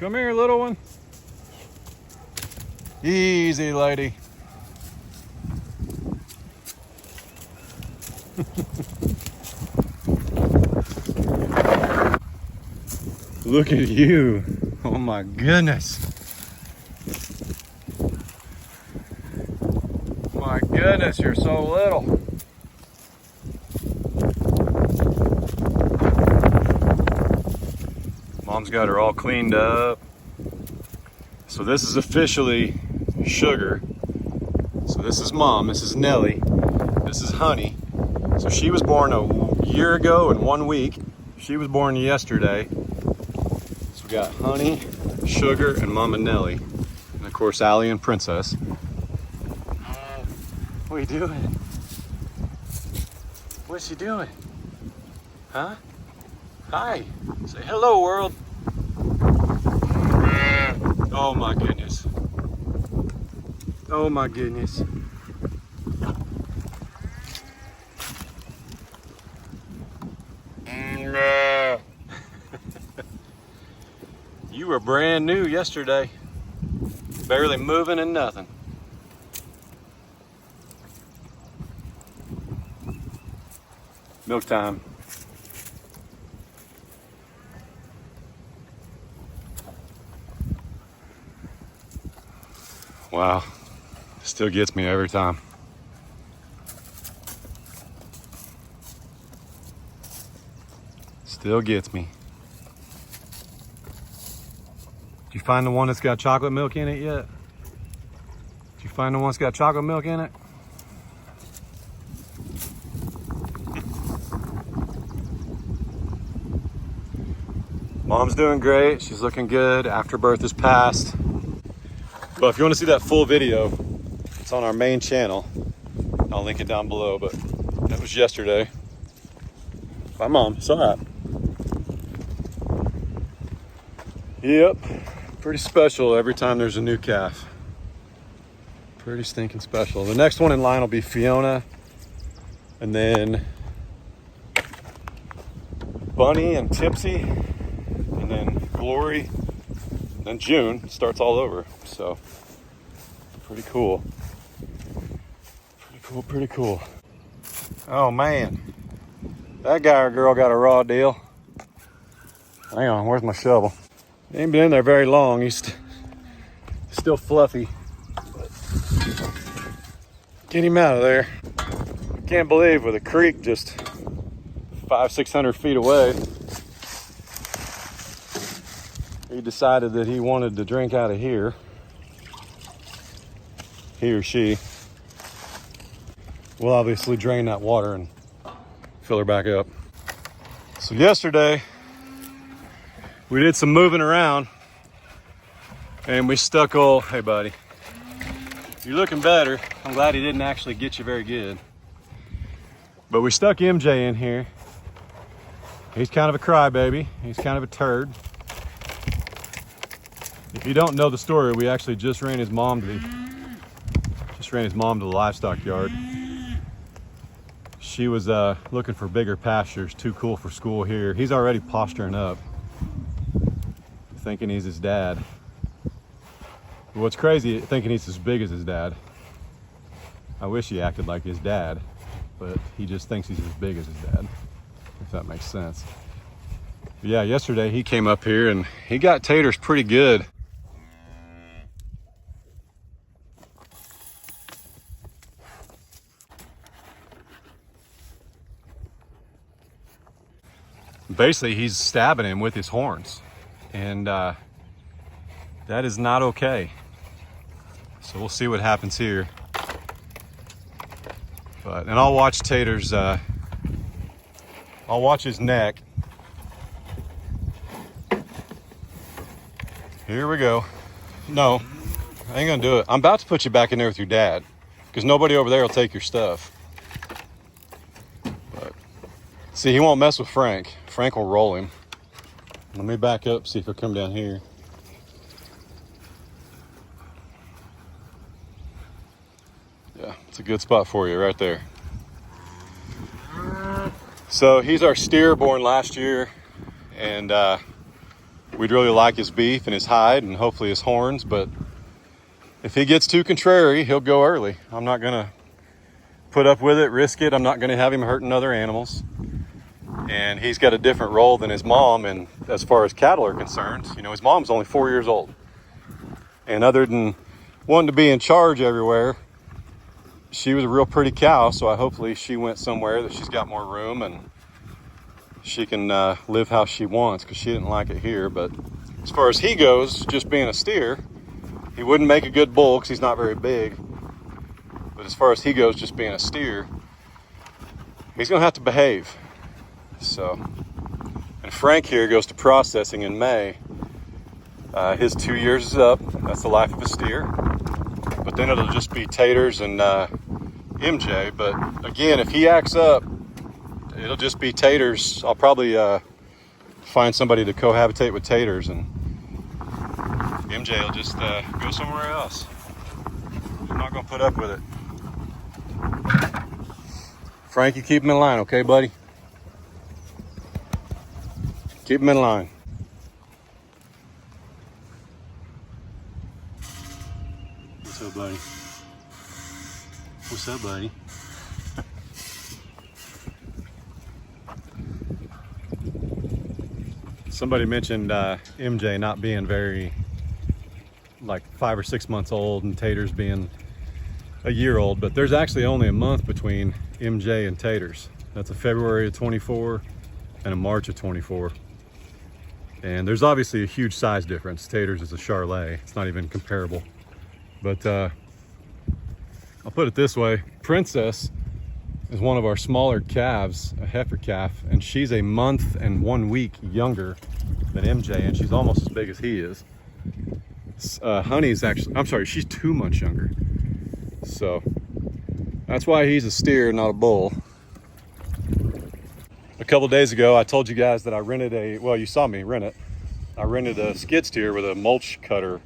Come here, little one. Easy, lady. Look at you. Oh my goodness. My goodness, you're so little. Mom's got her all cleaned up. So this is officially Sugar. So this is Mom, this is Nellie, this is Honey. So she was born a year ago and 1 week. She was born yesterday. So we got Honey, Sugar, and Mama Nellie. And of course, Allie and Princess. What are you doing? What's she doing? Huh? Hi. Say hello, world. Oh my goodness. Oh my goodness. You were brand new yesterday. Barely moving and nothing. Milk time. Wow, still gets me every time. Still gets me. Did you find the one that's got chocolate milk in it yet? Did you find the one that's got chocolate milk in it? Mom's doing great. She's looking good. Afterbirth is passed. But if you want to see that full video, it's on our main channel. I'll link it down below, but that was yesterday. Bye, Mom. It's all right. Yep. Pretty special every time there's a new calf. Pretty stinking special. The next one in line will be Fiona. And then Bunny and Tipsy. And then Glory. And then June starts all over. So pretty cool. Pretty cool. Oh man. That guy or girl got a raw deal. Hang on, where's my shovel? He ain't been in there very long. He's still fluffy. Get him out of there. I can't believe with a creek just 500-600 feet away, he decided that he wanted to drink out of here. He or she. We'll obviously drain that water and fill her back up. So yesterday, we did some moving around and we stuck old, hey buddy, you're looking better. I'm glad he didn't actually get you very good. But we stuck MJ in here. He's kind of a crybaby. He's kind of a turd. If you don't know the story, we actually just ran his mom to the livestock yard. She was looking for bigger pastures, too cool for school here. He's already posturing up, thinking he's his dad. What's crazy, thinking he's as big as his dad. I wish he acted like his dad, but he just thinks he's as big as his dad, if that makes sense. But yeah, yesterday he came up here and he got taters pretty good. Basically, he's stabbing him with his horns, and that is not okay. So we'll see what happens here. And I'll watch Tater's, I'll watch his neck. Here we go. No, I ain't gonna do it. I'm about to put you back in there with your dad, because nobody over there will take your stuff. But see, he won't mess with Frank. Frank will roll him. Let me back up, see if he'll come down here. Yeah, it's a good spot for you right there. So he's our steer born last year, and We'd really like his beef and his hide and hopefully his horns, but if he gets too contrary, he'll go early. I'm not gonna put up with it, risk it. I'm not gonna have him hurting other animals. And he's got a different role than his mom, and as far as cattle are concerned, you know, his mom's only 4 years old. And other than wanting to be in charge everywhere, she was a real pretty cow, so hopefully she went somewhere that she's got more room and she can live how she wants, because she didn't like it here. But as far as he goes, just being a steer, he wouldn't make a good bull because he's not very big. But as far as he goes, just being a steer, he's gonna have to behave. So, and Frank here goes to processing in May. His 2 years is up. That's the life of a steer. But then it'll just be Taters and MJ. But again, if he acts up, it'll just be Taters. I'll probably find somebody to cohabitate with Taters, and MJ will just go somewhere else. I'm not gonna put up with it. Frank, you keep him in line, okay, buddy? Keep him in line. What's up, buddy? What's up, buddy? Somebody mentioned MJ not being very, like 5 or 6 months old, and Taters being a year old, but there's actually only a month between MJ and Taters. That's a February of 24 and a March of 24. And there's obviously a huge size difference. Taters is a Charolais. It's not even comparable. But I'll put it this way. Princess is one of our smaller calves, a heifer calf, and she's a month and 1 week younger than MJ, and she's almost as big as he is. Honey's actually, I'm sorry, she's 2 months younger. So that's why he's a steer, not a bull. A couple days ago, I told you guys that I rented well, you saw me rent it. I rented a skid steer with a mulch cutter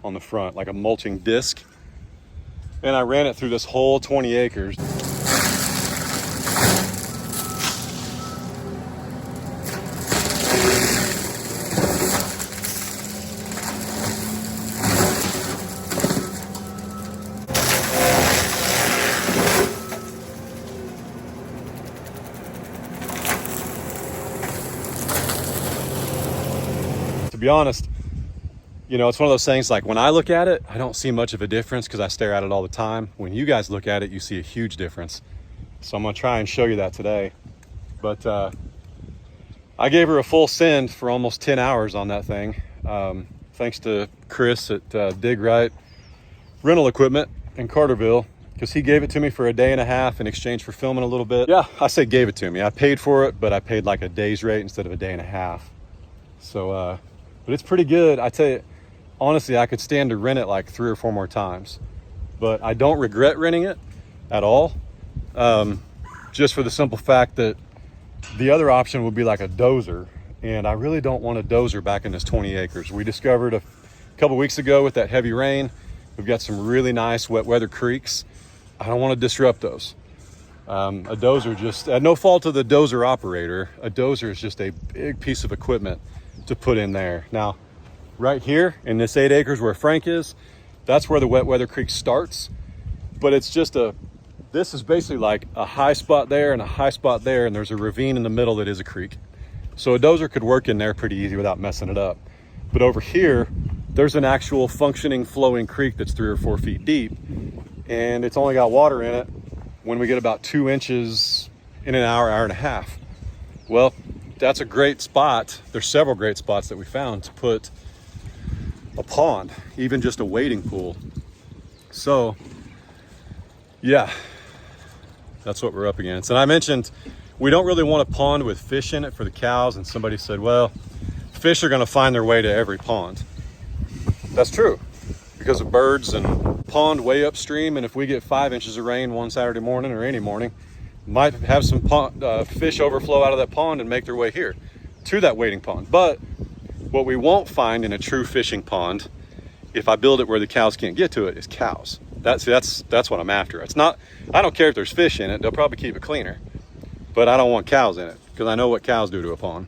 on the front, like a mulching disc. And I ran it through this whole 20 acres. To be honest, you know, it's one of those things, like when I look at it, I don't see much of a difference because I stare at it all the time. When you guys look at it, you see a huge difference. So I'm gonna try and show you that today. But I gave her a full send for almost 10 hours on that thing. Thanks to Chris at Dig Right Rental Equipment in Carterville, because he gave it to me for a day and a half in exchange for filming a little bit. Yeah, I say gave it to me. I paid for it, but I paid like a day's rate instead of a day and a half. So, but it's pretty good. I tell you, honestly, I could stand to rent it like 3 or 4 more times, but I don't regret renting it at all. Just for the simple fact that the other option would be like a dozer, and I really don't want a dozer back in this 20 acres. We discovered a couple weeks ago with that heavy rain, we've got some really nice wet weather creeks. I don't want to disrupt those. A dozer, just at no fault of the dozer operator, a dozer is just a big piece of equipment to put in there. Now, right here in this 8 acres where Frank is, that's where the wet weather creek starts. But it's just this is basically like a high spot there and a high spot there, and there's a ravine in the middle that is a creek. So a dozer could work in there pretty easy without messing it up. But over here, there's an actual functioning flowing creek that's 3 or 4 feet deep, and it's only got water in it when we get about 2 inches in an hour, hour and a half. Well, that's a great spot. There's several great spots that we found to put a pond, even just a wading pool. So yeah, that's what we're up against. And I mentioned we don't really want a pond with fish in it for the cows, and somebody said, well, fish are going to find their way to every pond. That's true, because of birds and pond way upstream, and if we get 5 inches of rain one Saturday morning or any morning, might have some fish overflow out of that pond and make their way here to that wading pond. But what we won't find in a true fishing pond, if I build it where the cows can't get to it, is cows. That's what I'm after. It's not, I don't care if there's fish in it, they'll probably keep it cleaner, but I don't want cows in it, because I know what cows do to a pond.